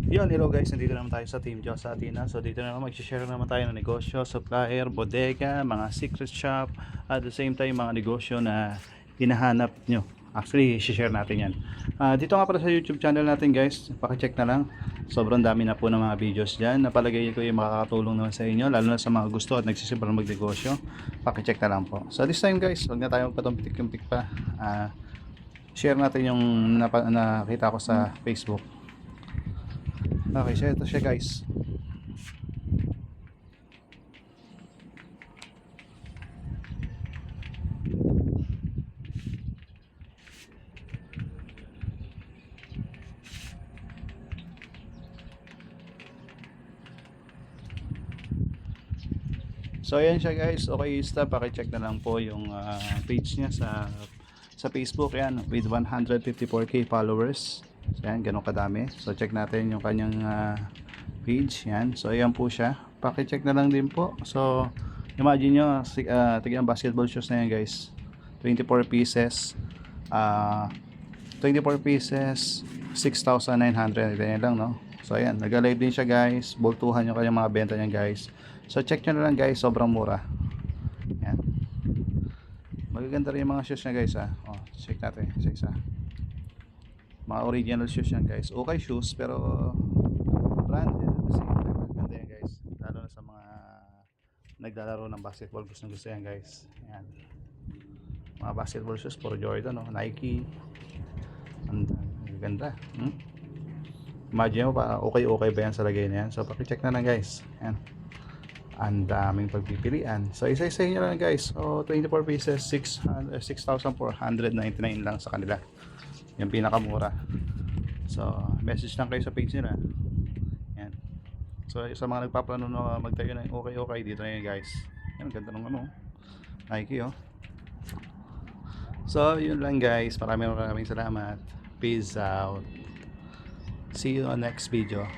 Yun, hello guys, nandito naman tayo sa Team Diyos sa Atina. So dito na naman mag-share naman tayo ng negosyo, supplier, bodega, mga secret shop, at the same time mga negosyo na hinahanap nyo. Actually, share natin yan. Dito nga pala sa YouTube channel natin guys, pakicheck na lang. Sobrang dami na po ng mga videos dyan. Napalagay ko yung makakatulong naman sa inyo, lalo na sa mga gusto at nagsisipar magnegosyo. Pakicheck na lang po. So this time guys, huwag na tayong patumpik-tumpik pa. Share natin yung nakita ko sa Facebook. Okay, so ito siya guys. So ayan siya guys. Okay, stop. Paki-check na lang po yung page niya sa Facebook yan with 154k followers. So yan, ganun kadami. So check natin yung kanyang page yan. So ayan po siya. Paki-check na lang din po. So imagine nyo, tignan basketball shoes na yan guys. 24 pieces. 24 pieces 6,900. Ganyan lang, no? So ayan, nag-live din siya guys. Boltuhan yung kanyang mga benta niya guys. So check nyo na lang guys, sobrang mura. Yan. Magaganda rin yung mga shoes niya guys ha. Oh, check natin isa-isa. Mga original shoes yan guys. Okay shoes pero branded at the same time. Maganda yan guys. Lalo na sa mga naglalaro ng basketball, gusto yan guys. Yan. Mga basketball shoes for Jordan, no? Nike. Ang ganda. Imagine mo pa, okay ba yan sa lagay na yan. So paki-check na lang guys. Yan. Ang daming pagpipilian. So isa-isa nyo lang guys. So 24 pieces 6,499 lang sa kanila. Yung pinakamura. So message lang kayo sa page nila. Yan. So sa mga nagpaplano na magtayo ng okay dito na yun guys. Yan, ganda ng ano, Nike oh. So yun lang guys. Maraming salamat. Peace out. See you on next video.